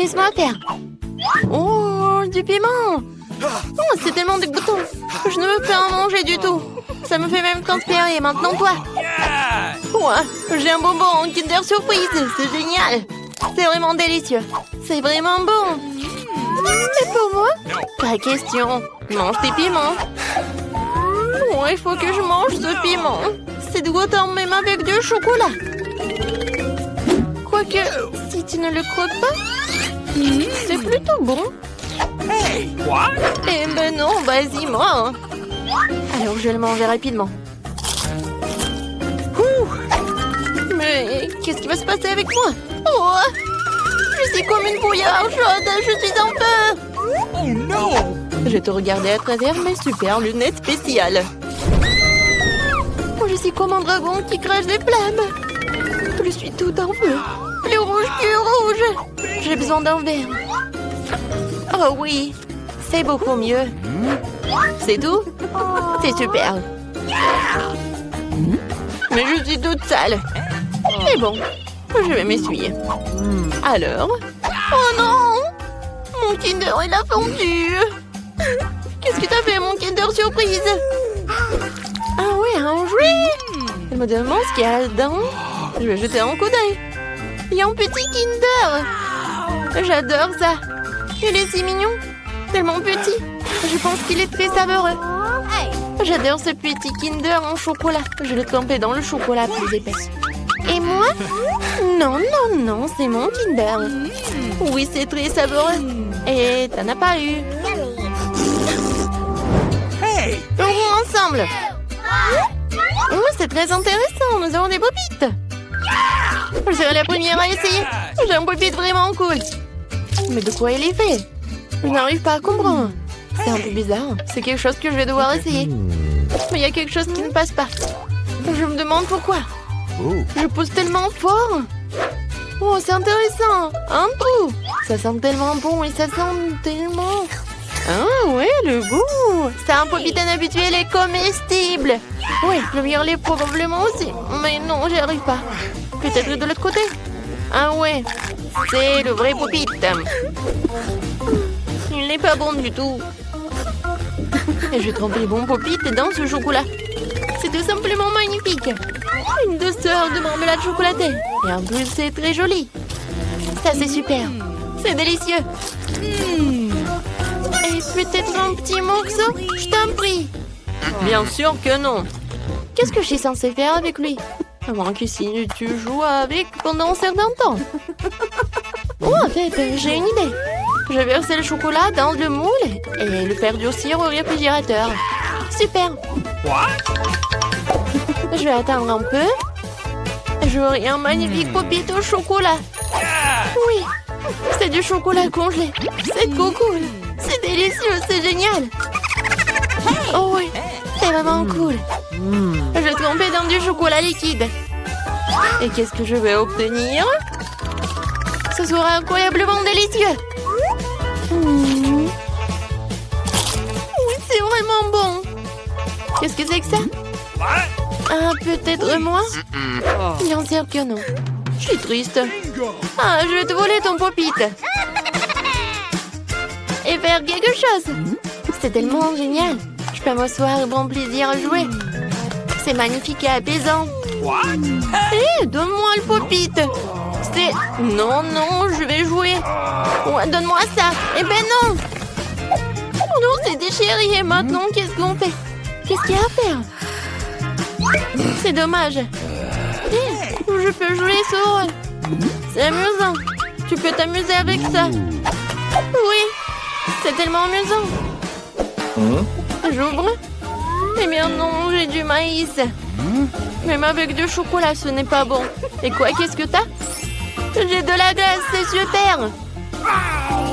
Laisse-moi faire. Oh, du piment. Oh, c'est tellement dégoûtant. Je ne veux pas en manger du tout. Ça me fait même transpirer. Maintenant, toi. Ouais, j'ai un bonbon en Kinder Surprise. C'est génial. C'est vraiment délicieux. C'est vraiment bon. C'est pour moi? Pas question. Mange tes piments. Oh, il faut que je mange ce piment. C'est dégoûtant même avec du chocolat. Quoique, si tu ne le croques pas, c'est plutôt bon. Eh ben non, vas-y, moi. Alors, je vais le manger rapidement. Mais qu'est-ce qui va se passer avec moi? Oh, je suis comme une bouillarde chaude, je suis en feu. Oh non! Je te regardais à travers mes super lunettes spéciales. Je suis comme un dragon qui crache des flammes. Je suis tout en feu. Plus rouge que rouge. J'ai besoin d'un verre. Oh oui, c'est beaucoup mieux. C'est tout? C'est super. Mais je suis toute sale. Mais bon, je vais m'essuyer. Alors? Oh non! Mon Kinder, il a fondu. Qu'est-ce que t'as fait, mon Kinder Surprise? Ah oui, un jouet. Elle me demande ce qu'il y a dedans. Je vais jeter un coup d'œil. Il y a un petit Kinder. J'adore ça. Il est si mignon. Tellement petit. Je pense qu'il est très savoureux. J'adore ce petit Kinder en chocolat. Je l'ai trempé dans le chocolat plus épais. Et moi? Non, non, non, c'est mon Kinder. Oui, c'est très savoureux. Et t'en as pas eu. On roule ensemble. Oh, c'est très intéressant. Nous avons des popites. Je serai la première à essayer. J'ai un popite vraiment cool. Mais de quoi il est fait? Je n'arrive pas à comprendre. C'est un peu bizarre. C'est quelque chose que je vais devoir essayer. Mais il y a quelque chose qui ne passe pas. Je me demande pourquoi. Je pousse tellement fort. Oh, c'est intéressant. Un trou. Ça sent tellement bon et ça sent tellement... Ah ouais, le goût. C'est un popite inhabituel et comestible. Oui, le violet probablement aussi. Mais non, j'y arrive pas. Peut-être de l'autre côté. Ah ouais, c'est le vrai popite. Il n'est pas bon du tout. Et je trempe les bons popites dans ce chocolat. C'est tout simplement magnifique. Une douceur de marmelade chocolatée. Et en plus, c'est très joli. Ça, c'est super. C'est délicieux. Et peut-être un petit morceau? Je t'en prie. Bien sûr que non. Qu'est-ce que je suis censée faire avec lui? À moins que si tu joues avec pendant un certain temps. Oh, en fait, j'ai une idée. Je vais verser le chocolat dans le moule et le faire durcir au réfrigérateur. Super. Je vais attendre un peu. J'aurai un magnifique popite au chocolat. Oui, c'est du chocolat congelé. C'est trop cool. C'est délicieux, c'est génial. Oh oui, c'est vraiment cool. Je vais tremper dans du chocolat liquide. Et qu'est-ce que je vais obtenir? Ce sera incroyablement délicieux. Oui, c'est vraiment bon. Qu'est-ce que c'est que ça? Ah, peut-être moi? Bien sûr que non. Je suis triste. Ah, je vais te voler ton popite. Et faire quelque chose. C'est tellement génial. Je peux m'asseoir et prendre plaisir à jouer. C'est magnifique et apaisant. Hé, donne-moi le popite. C'est... Non, non, je vais jouer. Ouais, donne-moi ça. Eh ben non. Oh non, c'est déchiré. Et maintenant, qu'est-ce qu'on fait? Qu'est-ce qu'il y a à faire? C'est dommage. Hé, je peux jouer sur... C'est amusant. Tu peux t'amuser avec ça. Oui, c'est tellement amusant. J'ouvre. Eh bien non, j'ai du maïs. Même avec du chocolat, ce n'est pas bon. Et quoi, qu'est-ce que t'as? J'ai de la glace, c'est super.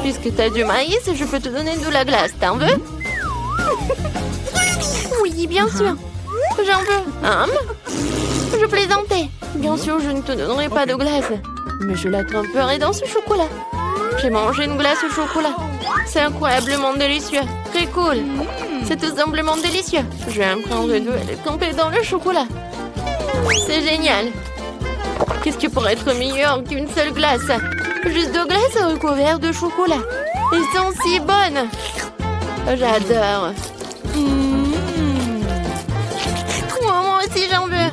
Puisque t'as du maïs, je peux te donner de la glace. T'en veux? Oui, bien sûr. J'en veux. Je plaisantais. Bien sûr, je ne te donnerai pas de glace. Mais je la tremperai dans ce chocolat. J'ai mangé une glace au chocolat. C'est incroyablement délicieux. Très cool. C'est tout simplement délicieux. Je vais en prendre deux et les tremper dans le chocolat. C'est génial. Qu'est-ce qui pourrait être meilleur qu'une seule glace? Juste 2 glaces recouvertes de chocolat. Elles sont si bonnes. J'adore. Oh, moi aussi, j'en veux.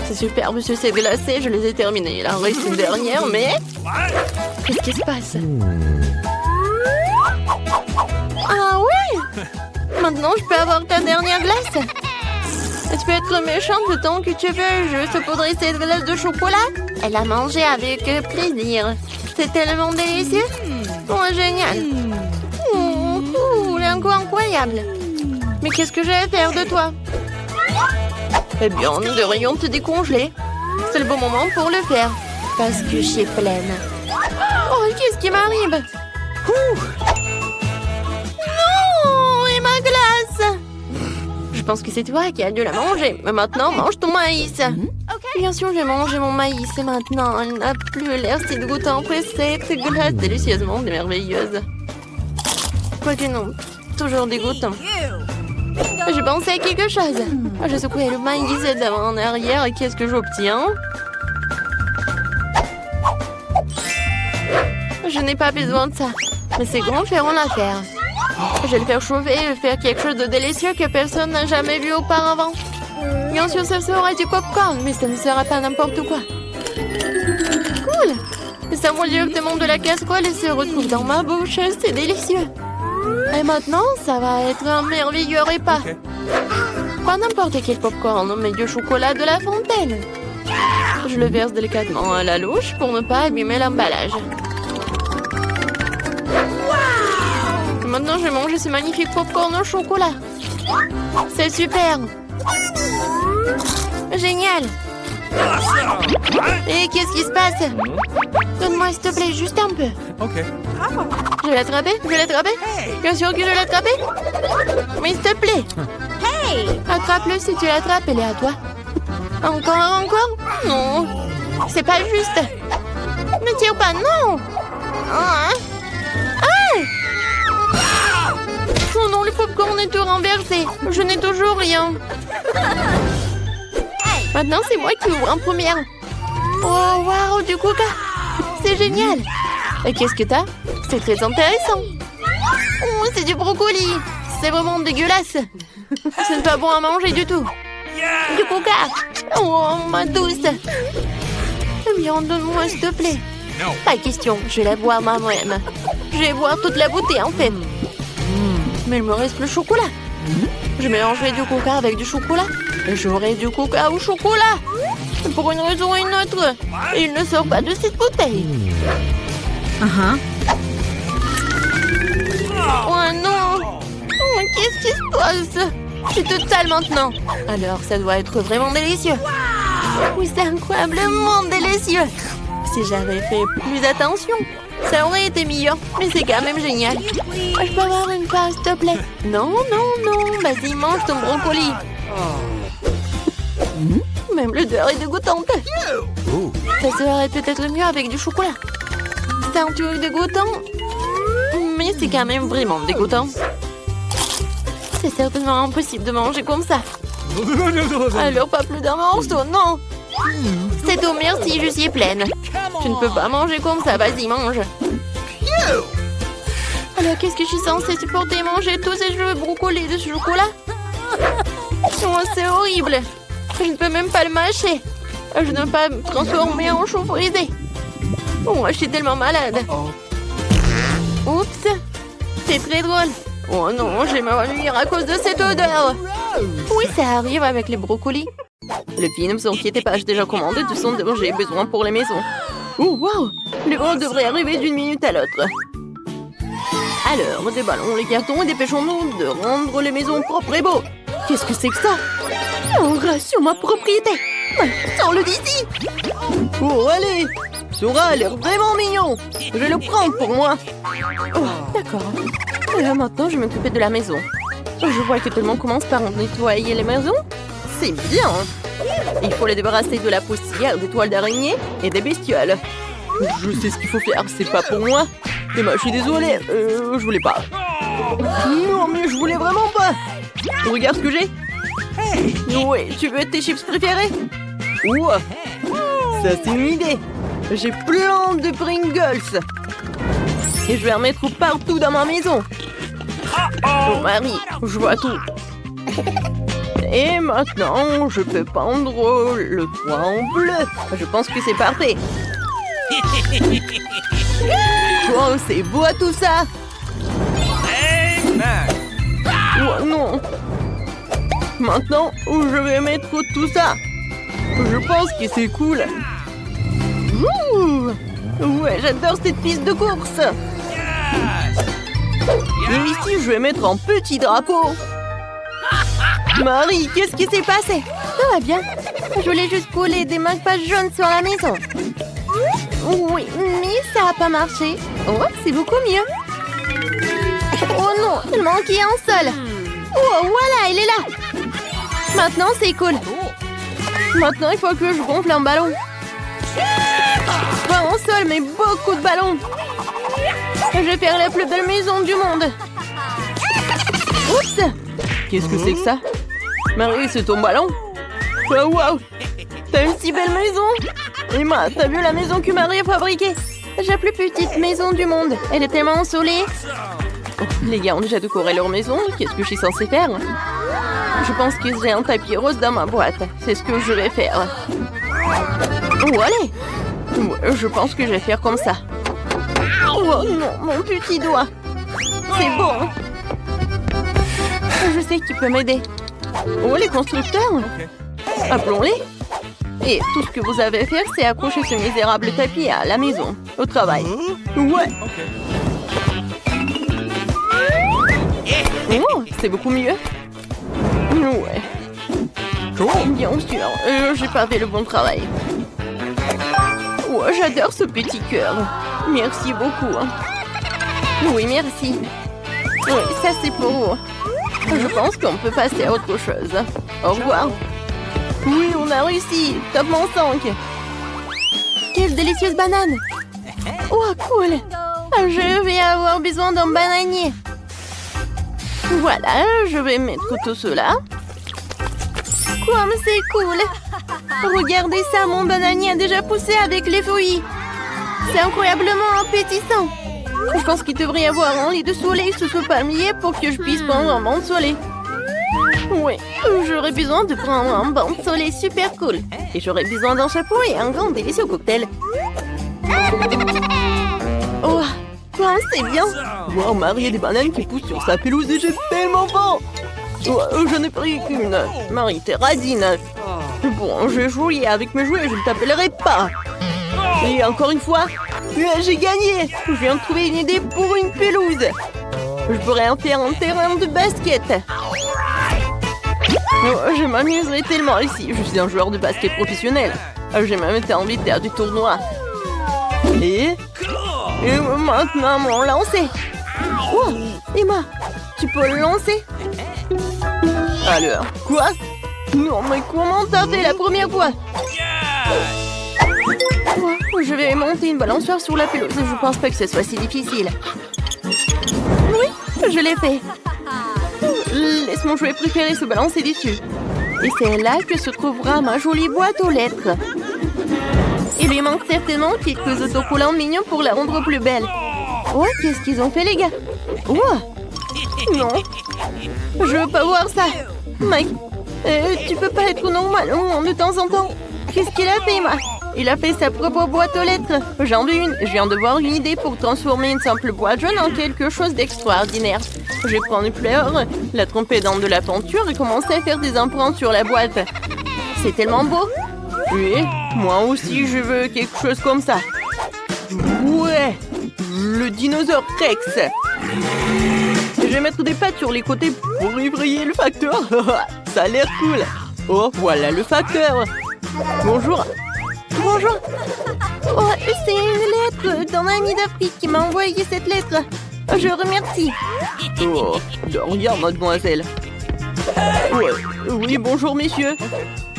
C'est super, monsieur, c'est glacé. Je les ai terminées. Il en reste une dernière, mais... Qu'est-ce qui se passe? Ah oui! Maintenant, je peux avoir ta dernière glace. Tu peux être méchante le temps que tu veux. Je saupoudrer cette glace de chocolat. Elle a mangé avec plaisir. C'est tellement délicieux. Oh, génial. Oh, cool, incroyable. Mais qu'est-ce que je vais faire de toi? Eh bien, nous devrions te décongeler. C'est le bon moment pour le faire. Parce que je suis pleine. Oh, qu'est-ce qui m'arrive? Non! Et ma glace! Je pense que c'est toi qui as dû la manger. Mais maintenant, mange ton maïs. Bien sûr, j'ai mangé mon maïs. Et maintenant, elle n'a plus l'air si dégoûtant après cette glace délicieusement merveilleuse. Quoique non, toujours dégoûtant. Je pensais à quelque chose. Je secouais le maïs d'avant en arrière et qu'est-ce que j'obtiens? Je n'ai pas besoin de ça. Mais ces grands feront l'affaire. Je vais le faire chauffer et faire quelque chose de délicieux que personne n'a jamais vu auparavant. Bien sûr, ce sera du popcorn, mais ça ne sera pas n'importe quoi. Cool! Ça vole directement de la casserole et se retrouve dans ma bouche. C'est délicieux. Et maintenant, ça va être un merveilleux repas. Pas n'importe quel popcorn, mais du chocolat de la fontaine. Je le verse délicatement à la louche pour ne pas abîmer l'emballage. Maintenant, je vais manger ce magnifique popcorn au chocolat. C'est super. Génial. Et qu'est-ce qui se passe? Donne-moi, s'il te plaît, juste un peu. Ok. Je vais l'attraper? Je vais l'attraper? Bien sûr que je vais l'attraper. Mais s'il te plaît. Attrape-le si tu l'attrapes, elle est à toi. Encore? Non. C'est pas juste. Ne tire pas, non. Oh non, le popcorn est tout renversé. Je n'ai toujours rien. Maintenant, c'est moi qui ouvre en première. Oh, waouh, du coca. C'est génial. Et qu'est-ce que t'as? C'est très intéressant. Oh, c'est du brocoli. C'est vraiment dégueulasse. Ce n'est pas bon à manger du tout. Du coca. Oh, ma douce. Eh bien, donne-moi, s'il te plaît. Pas question, je vais la boire moi-même. Je vais boire toute la bouteille, en fait. Mais il me reste le chocolat. Je mélangerai du coca avec du chocolat. Et j'aurai du coca au chocolat. Pour une raison ou une autre. Il ne sort pas de cette bouteille. Oh non. Oh, qu'est-ce qui se passe? Je suis toute sale maintenant. Alors, ça doit être vraiment délicieux. Oui, c'est incroyablement délicieux. Si j'avais fait plus attention, ça aurait été meilleur. Mais c'est quand même génial. Je peux avoir une part, s'il te plaît? Non. Vas-y, mange ton brocoli. Même l'odeur est dégoûtante. Ça serait peut-être mieux avec du chocolat. C'est un truc dégoûtant. Mais c'est quand même vraiment dégoûtant. C'est certainement impossible de manger comme ça. Alors pas plus d'un morceau, non. C'est tout, merci, je suis pleine. Tu ne peux pas manger comme ça, vas-y, mange. Alors qu'est-ce que je suis censée supporter? Manger tous ces jeux brocolis de chocolat? Oh, c'est horrible. Je ne peux même pas le mâcher. Je ne peux pas me transformer en chou frisé. Oh, je suis tellement malade. Oups, c'est très drôle. Oh non, je vais m'ennuyer à cause de cette odeur. Oui, ça arrive avec les brocolis. Les filles, ne vous inquiétez pas, j'ai déjà commandé tout ce dont j'ai besoin pour les maisons. Oh, wow! Les gros devraient arriver d'une minute à l'autre. Alors, déballons les cartons et dépêchons-nous de rendre les maisons propres et beaux. Qu'est-ce que c'est que ça? On rassure ma propriété. Sors-le d'ici. Oh, allez! Sora a l'air vraiment mignon. Je vais le prendre pour moi. Oh, d'accord. Et là, maintenant, je vais m'occuper de la maison. Je vois que tout le monde commence par nettoyer les maisons. C'est bien. Il faut les débarrasser de la poussière, des toiles d'araignée et des bestioles. Je sais ce qu'il faut faire, c'est pas pour moi. Mais moi, je suis désolée, je voulais pas. Non, mais je voulais vraiment pas. Regarde ce que j'ai. Oui, tu veux tes chips préférés? Ouh, Ça, c'est une idée. J'ai plein de Pringles. Et je vais en mettre partout dans ma maison. Oh, Marie, je vois tout. Et maintenant, je peux peindre le toit en bleu. Je pense que c'est parfait. Oh, c'est beau tout ça. Oh non. Maintenant, je vais mettre tout ça. Je pense que c'est cool. Ouh. Ouais, j'adore cette piste de course. Et ici, je vais mettre un petit drapeau. Marie, qu'est-ce qui s'est passé? Tout va bien. Je voulais juste coller des marque-pages jaunes sur la maison. Oui, mais ça n'a pas marché. Oh, c'est beaucoup mieux. Oh non, il manquait un seul. Oh, voilà, il est là. Maintenant, c'est cool. Maintenant, il faut que je gonfle un ballon. Pas un seul, mais beaucoup de ballons. Je vais faire la plus belle maison du monde. Oups! Qu'est-ce que c'est que ça? Marie, c'est ton ballon? Oh, wow! T'as une si belle maison! Emma, t'as vu la maison que Marie a fabriquée? J'ai la plus petite maison du monde. Elle est tellement ensoleillée. Oh, les gars ont déjà décoré leur maison. Qu'est-ce que je suis censée faire? Je pense que j'ai un tapis rose dans ma boîte. C'est ce que je vais faire. Oh, allez! Ouais, je pense que je vais faire comme ça. Oh non, mon petit doigt. C'est bon. Je sais qui peut m'aider. Oh, les constructeurs. Appelons-les. Et tout ce que vous avez à faire, c'est accrocher ce misérable tapis à la maison, au travail. Ouais. Oh, c'est beaucoup mieux. Ouais. Bien sûr, j'ai pas fait le bon travail. Oh, j'adore ce petit cœur. Merci beaucoup. Oui, merci. Oui, ça c'est pour vous. Je pense qu'on peut passer à autre chose. Au revoir. Oui, on a réussi. Top mon 5. Quelle délicieuse banane. Oh, cool. Je vais avoir besoin d'un bananier. Voilà, je vais mettre tout cela. Comme c'est cool. Regardez ça, mon bananier a déjà poussé avec les feuilles. C'est incroyablement appétissant. Je pense qu'il devrait y avoir un lit de soleil sous ce palmier pour que je puisse prendre un bain de soleil. Oui, j'aurais besoin de prendre un bain de soleil super cool. Et j'aurais besoin d'un chapeau et un grand délicieux cocktail. Oh, quoi, c'est bien. Wow, Marie a des bananes qui poussent sur sa pelouse et j'ai tellement faim. Oh, je n'ai pris qu'une. Marie, t'es radine. Bon, je vais jouer avec mes jouets, je ne t'appellerai pas. Et encore une fois, j'ai gagné. Je viens de trouver une idée pour une pelouse. Je pourrais en faire un terrain de basket. Oh, je m'amuserai tellement ici. Je suis un joueur de basket professionnel. J'ai même été invité à du tournoi. Et maintenant, mon lancer. Oh, Emma, tu peux le lancer? Alors, quoi? Non, mais comment t'as fait la première fois? Oh, je vais monter une balançoire sur la pelouse. Je pense pas que ce soit si difficile. Oui, je l'ai fait. Laisse mon jouet préféré se balancer dessus. Et c'est là que se trouvera ma jolie boîte aux lettres. Il lui manque certainement quelques autocollants mignons pour la rendre plus belle. Oh, qu'est-ce qu'ils ont fait, les gars? Oh, non. Je veux pas voir ça. Mike, tu peux pas être normal de temps en temps. Qu'est-ce qu'il a fait, Emma? Il a fait sa propre boîte aux lettres. J'en ai une. Je viens de voir une idée pour transformer une simple boîte jaune en quelque chose d'extraordinaire. Je vais prendre une fleur, la tremper dans de la peinture et commencer à faire des empreintes sur la boîte. C'est tellement beau. Oui, moi aussi je veux quelque chose comme ça. Ouais, le dinosaure Rex. Je vais mettre des pattes sur les côtés pour effrayer le facteur. Ça a l'air cool. Oh, voilà le facteur. Bonjour. Bonjour. Oh, c'est une lettre d'un ami d'Afrique qui m'a envoyé cette lettre. Je remercie. Oh, de rien, mademoiselle. Ouais. Oui, bonjour, messieurs.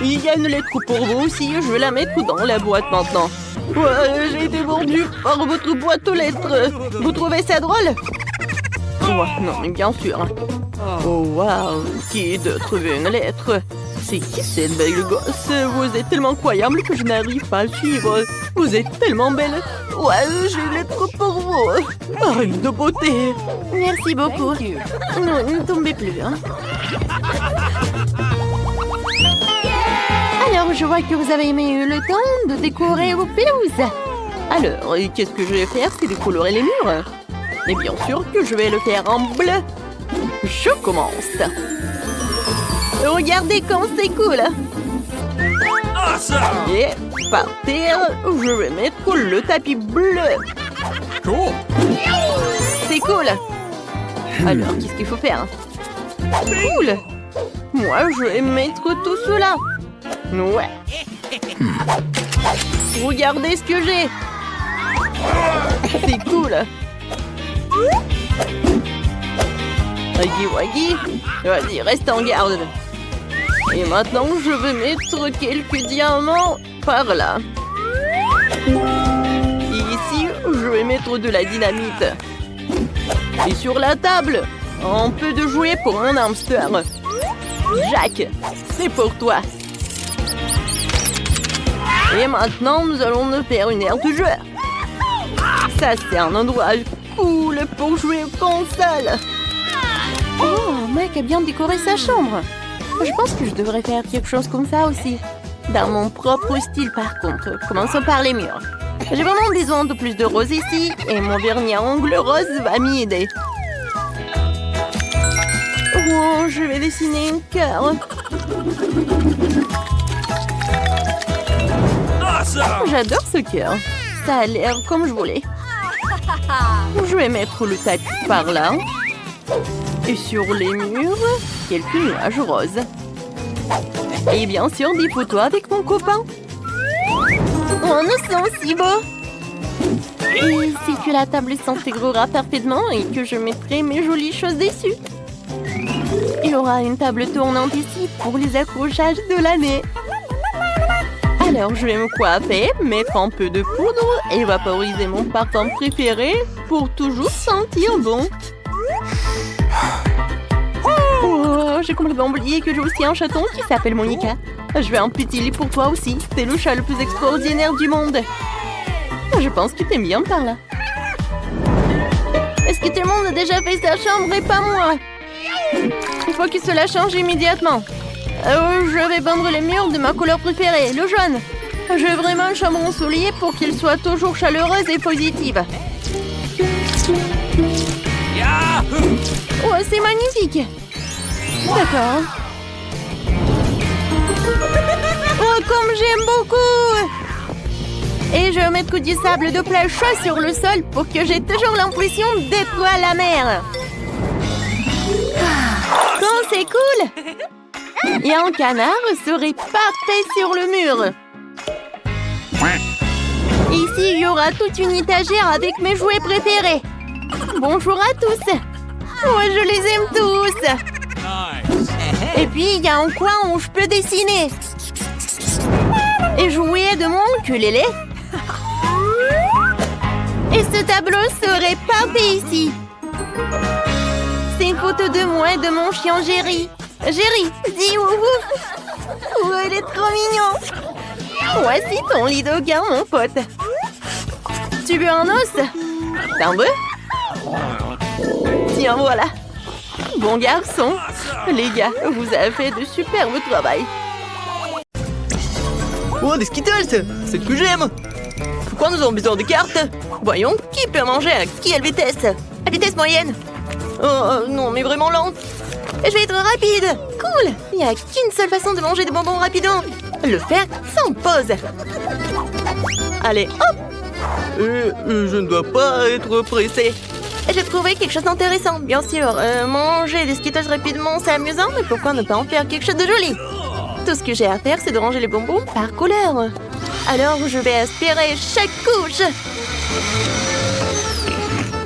Il y a une lettre pour vous aussi. Je vais la mettre dans la boîte maintenant. Ouais, j'ai été mordu par votre boîte aux lettres. Vous trouvez ça drôle? Oh, non, mais bien sûr. Oh, waouh. Qui de trouver une lettre? C'est qui cette belle gosse? Vous êtes tellement incroyable que je n'arrive pas à le suivre. Vous êtes tellement belle. Ouais, j'ai une lettre pour vous. Reine de beauté. Merci beaucoup. Non, ne tombez plus, hein. Alors, je vois que vous avez eu le temps de décorer vos pelouses. Alors, qu'est-ce que je vais faire? C'est décolorer les murs. Et bien sûr que je vais le faire en bleu. Je commence. Regardez comme c'est cool. Et par terre, je vais mettre le tapis bleu. Cool. C'est cool. Alors, qu'est-ce qu'il faut faire? Cool. Moi, je vais mettre tout cela. Ouais. Regardez ce que j'ai. C'est cool. Waggy Waggy. Vas-y, reste en garde. Et maintenant, je vais mettre quelques diamants par là. Et ici, je vais mettre de la dynamite. Et sur la table, un peu de jouet pour mon hamster. Jack, c'est pour toi. Et maintenant, nous allons nous faire une aire de jeu. Ça, c'est un endroit cool pour jouer aux consoles. Oh, mec a bien décoré sa chambre. Je pense que je devrais faire quelque chose comme ça aussi. Dans mon propre style, par contre. Commençons par les murs. J'ai vraiment besoin de plus de rose ici. Et mon vernis à ongles rose va m'y aider. Oh, je vais dessiner un cœur. J'adore ce cœur. Ça a l'air comme je voulais. Je vais mettre le tapis par là. Et sur les murs, quelques nuages roses. Et bien sûr, des photos avec mon copain. Oh, nous sommes si beaux. Et si que la table s'intégrera parfaitement et que je mettrai mes jolies choses dessus. Il y aura une table tournante ici pour les accrochages de l'année. Alors, je vais me coiffer, mettre un peu de poudre et vaporiser mon parfum préféré pour toujours sentir bon. Oh, j'ai complètement oublié que j'ai aussi un chaton qui s'appelle Monica. Je vais un petit lit pour toi aussi. C'est le chat le plus extraordinaire du monde. Je pense que t'aimes bien par là. Est-ce que tout le monde a déjà fait sa chambre et pas moi? Il faut que cela change immédiatement. Je vais peindre les murs de ma couleur préférée, le jaune. Je veux vraiment une chambre ensoleillée pour qu'il soit toujours chaleureuse et positive. Oh, c'est magnifique. D'accord. Oh, comme j'aime beaucoup. Et je vais mettre du sable de plage sur le sol pour que j'ai toujours l'impression d'être à la mer. Oh, c'est cool. Et un canard serait parfait sur le mur. Ici, il y aura toute une étagère avec mes jouets préférés. Bonjour à tous. Oh, je les aime tous. Et puis, il y a un coin où je peux dessiner. Et jouer de mon ukulélé. Et ce tableau serait parfait ici. C'est une photo de moi et de mon chien Jerry. Jerry, dis wouhou. Oh, il est trop mignon. Voici ton lit de gars, mon pote. Tu veux un os? T'en veux? Tiens, voilà. Bon garçon. Les gars, vous avez fait de superbes travail. Oh, des Skittles! C'est ce que j'aime! Pourquoi nous avons besoin de cartes? Voyons, qui peut manger à quelle vitesse? À vitesse moyenne? Oh, non, mais vraiment lente. Je vais être rapide. Cool. Il n'y a qu'une seule façon de manger des bonbons rapidement. Le faire sans pause. Allez, hop. Je ne dois pas être pressé. J'ai trouvé quelque chose d'intéressant. Bien sûr, manger des Skittles rapidement, c'est amusant, mais pourquoi ne pas en faire quelque chose de joli? Tout ce que j'ai à faire, c'est de ranger les bonbons par couleur. Alors, je vais aspirer chaque couche.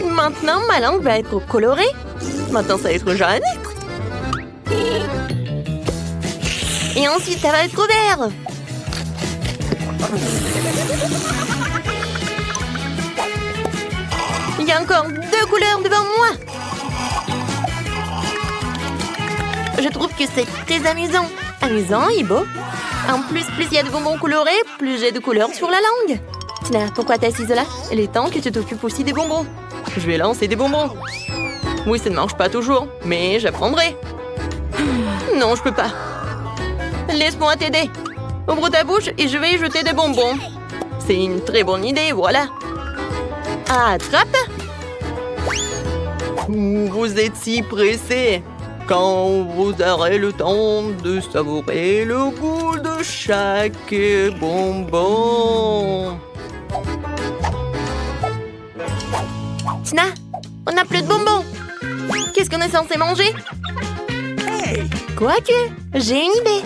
Maintenant, ma langue va être colorée. Maintenant, ça va être jaune. Et ensuite, ça va être vert. Il y a encore 2 couleurs devant moi. Je trouve que c'est très amusant. Amusant et beau. En plus il y a de bonbons colorés, plus j'ai de couleurs sur la langue. Tina, pourquoi t'es assise là? Il est temps que tu t'occupes aussi des bonbons. Je vais lancer des bonbons. Oui, ça ne marche pas toujours, mais j'apprendrai. Non, je peux pas. Laisse-moi t'aider. Ouvre ta bouche et je vais y jeter des bonbons. C'est une très bonne idée, voilà. Attrape. Vous êtes si pressé. Quand vous aurez le temps de savourer le goût de chaque bonbon. Tina, on n'a plus de bonbons. Qu'est-ce qu'on est censé manger? Quoique, j'ai une idée.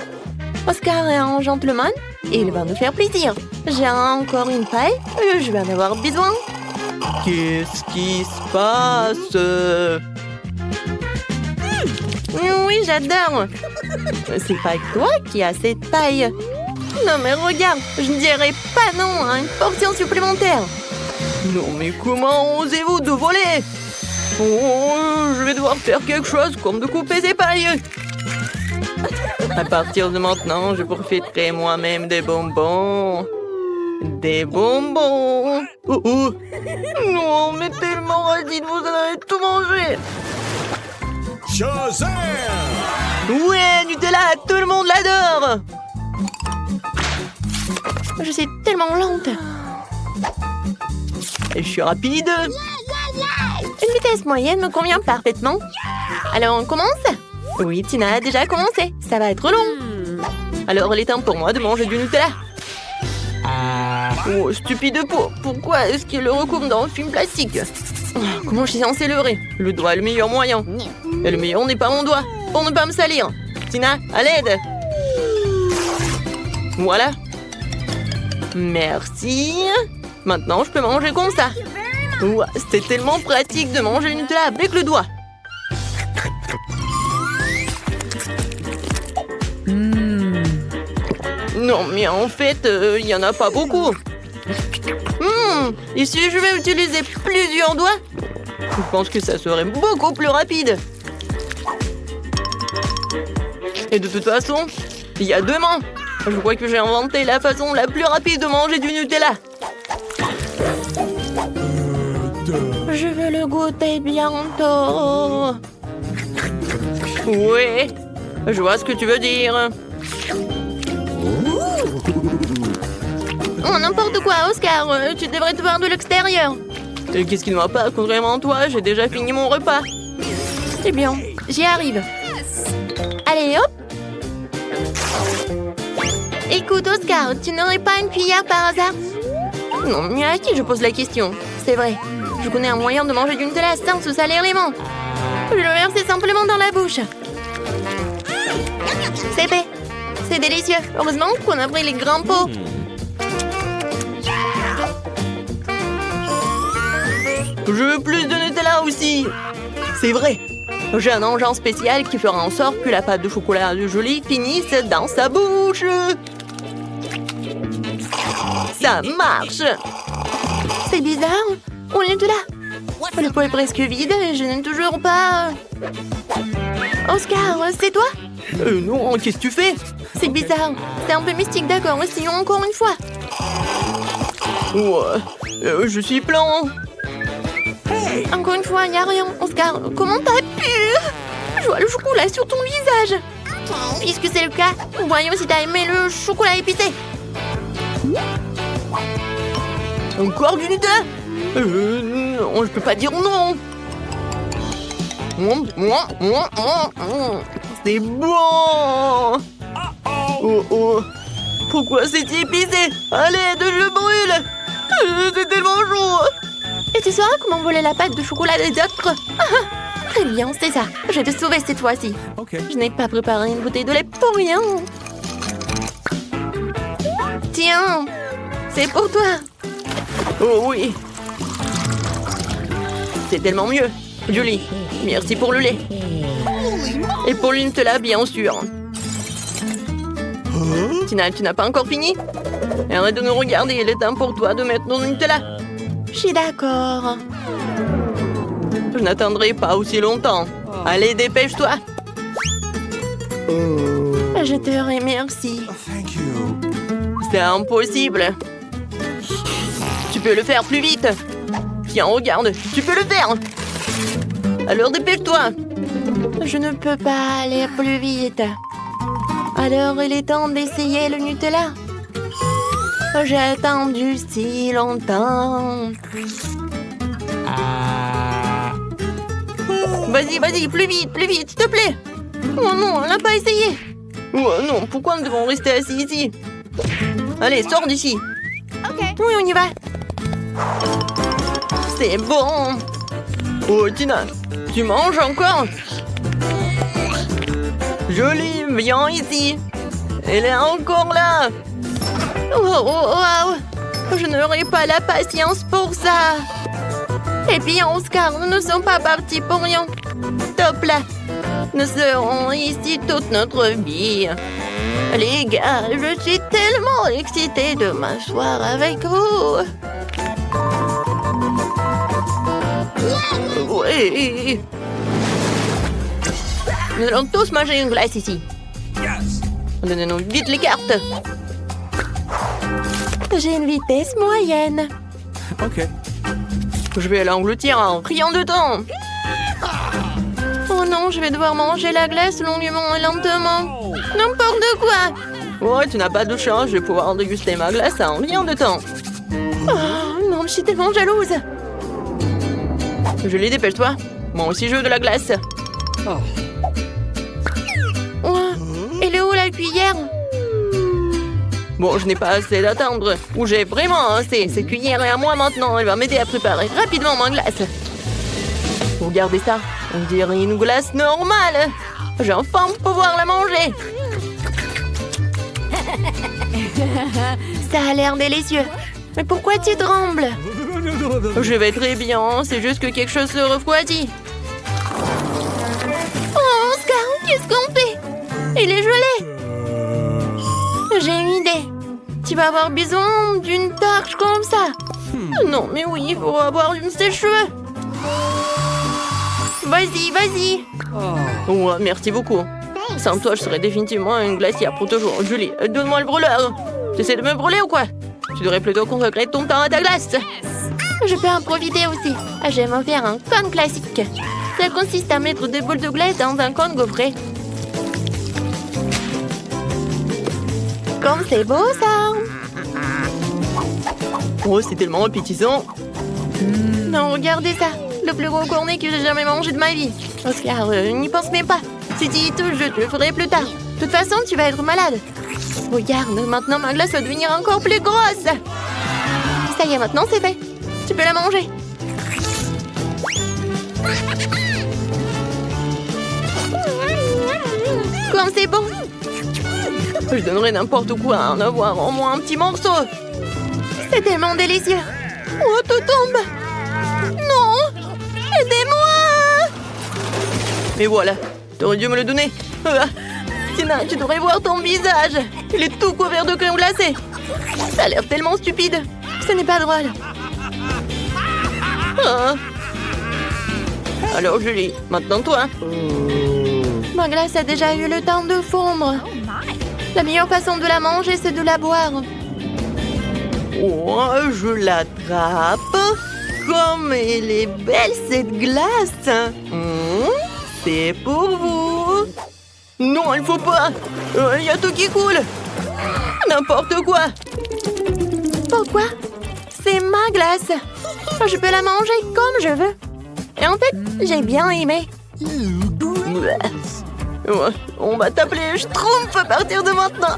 Oscar est un gentleman et il va nous faire plaisir. J'ai encore une paille, je vais en avoir besoin. Qu'est-ce qui se passe? Oui, j'adore. C'est pas toi qui as cette paille. Non mais regarde, je ne dirais pas non à une portion supplémentaire. Non mais comment osez-vous de voler? Oh, je vais devoir faire quelque chose comme de couper ces pailles. À partir de maintenant, je profiterai moi-même des bonbons. Des bonbons. Oh oh. Non, mais tellement radine, vous en avez tout mangé. Shazam! Ouais, Nutella, tout le monde l'adore. Je suis tellement lente. Et je suis rapide. Une vitesse moyenne me convient parfaitement. Alors on commence? Oui, Tina a déjà commencé. Ça va être long. Alors il est temps pour moi de manger du Nutella. Oh, stupide peau. Pourquoi est-ce qu'il le recouvre dans un film plastique? Comment je suis censée leurrer? Le doigt est le meilleur moyen. Et le meilleur n'est pas mon doigt. Pour ne pas me salir. Tina, à l'aide. Voilà. Merci. Maintenant, je peux manger comme ça. Ouah, c'était tellement pratique de manger le Nutella avec le doigt. Non, mais en fait, il n'y en a pas beaucoup. Et si je vais utiliser plusieurs doigts? Je pense que ça serait beaucoup plus rapide. Et de toute façon, il y a 2 mains. Je crois que j'ai inventé la façon la plus rapide de manger du Nutella. Je veux le goûter bientôt. Ouais, je vois ce que tu veux dire. Oh, n'importe quoi, Oscar. Tu devrais te voir de l'extérieur. Et qu'est-ce qui ne va pas, contrairement à toi? J'ai déjà fini mon repas. C'est bien, j'y arrive. Allez, hop. Écoute, Oscar, tu n'aurais pas une cuillère par hasard? Non, mais à qui je pose la question? C'est vrai, je connais un moyen de manger du Nutella sans se salir les mains. Je le verse simplement dans la bouche. C'est fait. C'est délicieux. Heureusement qu'on a pris les grands pots. Je veux plus de Nutella aussi. C'est vrai. J'ai un engin spécial qui fera en sorte que la pâte de chocolat de Julie finisse dans sa bouche. Ça marche. C'est bizarre. On est là. Le pot est presque vide et je n'ai toujours pas... Oscar, c'est toi? Non, qu'est-ce que tu fais? C'est bizarre. C'est un peu mystique, d'accord. Essayons encore une fois. Ouais, je suis plein. Encore une fois, il n'y a rien. Oscar, comment t'as pu? Je vois le chocolat sur ton visage. Puisque c'est le cas, voyons si t'as aimé le chocolat épicé. Encore du Nutella? Non, je peux pas dire non. C'est bon. Oh oh. Pourquoi c'est épicé? Allez, je brûle. C'est tellement chaud. Et tu sauras comment voler la pâte de chocolat des autres? Très bien, c'est ça. Je vais te sauver cette fois-ci. Je n'ai pas préparé une bouteille de lait pour rien. Tiens, c'est pour toi. Oh oui. C'est tellement mieux. Julie, merci pour le lait. Et pour le Nutella, bien sûr. Tina, tu n'as pas encore fini? Arrête de nous regarder, il est temps pour toi de mettre ton Nutella. Je suis d'accord. Je n'attendrai pas aussi longtemps. Allez, dépêche-toi. Je te remercie. Thank you. C'est impossible. Tu peux le faire plus vite. Tiens, regarde, tu peux le faire. Alors dépêche-toi. Je ne peux pas aller plus vite. Alors il est temps d'essayer le Nutella. J'ai attendu si longtemps. Vas-y, plus vite, s'il te plaît. Oh non, on l'a pas essayé. Oh non, pourquoi nous devons rester assis ici? Allez, sors d'ici. Oui, on y va. C'est bon. Oh, Tina, tu manges encore? Jolie, viens ici. Elle est encore là. Oh, je n'aurai pas la patience pour ça. Et puis, Oscar, nous ne sommes pas partis pour rien. Top là. Nous serons ici toute notre vie. Les gars, je suis tellement excitée de m'asseoir avec vous. Oui. Nous allons tous manger une glace ici. Donnez-nous vite les cartes. J'ai une vitesse moyenne. Okay. Je vais l'engloutir en rien de temps. Oh non, je vais devoir manger la glace longuement et lentement. N'importe quoi. Ouais, tu n'as pas de chance, je vais pouvoir déguster ma glace en rien de temps. Oh non, je suis tellement jalouse. Julie, dépêche-toi. Moi aussi, je veux de la glace. Oh, elle est où la cuillère? Bon, je n'ai pas assez d'attendre. Ou j'ai vraiment assez. Cette cuillère est à moi maintenant. Elle va m'aider à préparer rapidement ma glace. Regardez ça. On dirait une glace normale. J'ai enfin pouvoir la manger. Ça a l'air délicieux. Mais pourquoi tu trembles? Je vais très bien. C'est juste que quelque chose se refroidit. Oh, Oscar, qu'est-ce qu'on fait? Il est gelé. J'ai une idée. Tu vas avoir besoin d'une torche comme ça. Non, mais oui, il faut avoir une sèche-cheveux. Vas-y. Ouais, merci beaucoup. Sans toi, je serais définitivement une glacière pour toujours. Julie, donne-moi le brûleur. Tu essaies de me brûler ou quoi? Tu devrais plutôt consacrer ton temps à ta glace. Je peux en profiter aussi. J'aime en faire un cône classique. Ça consiste à mettre des boules de glace dans un cône gaufré. Comme c'est beau ça. Oh, c'est tellement appétissant. Non, regardez ça. Le plus gros cornet que j'ai jamais mangé de ma vie. Oscar, n'y pense même pas. Si tu y touches, je te le ferai plus tard. De toute façon, tu vas être malade. Regarde, maintenant ma glace va devenir encore plus grosse. Ça y est, maintenant c'est fait. Tu peux la manger. Comme c'est bon. Je donnerais n'importe quoi à en avoir au moins un petit morceau. C'est tellement délicieux. Oh, tout tombe. Non. Aidez-moi. Mais voilà, t'aurais dû me le donner. Tina, tu devrais voir ton visage. Il est tout couvert de crème glacée. Ça a l'air tellement stupide. Ce n'est pas drôle. Ah. Alors Julie, maintenant toi. Ma glace a déjà eu le temps de fondre. La meilleure façon de la manger, c'est de la boire. Oh, je l'attrape. Comme elle est belle cette glace. C'est pour vous. Non, il faut pas. Il y a tout qui coule. N'importe quoi. Pourquoi? C'est ma glace. Je peux la manger comme je veux. Et en fait, j'ai bien aimé. On va t'appeler Schtroumpf à partir de maintenant.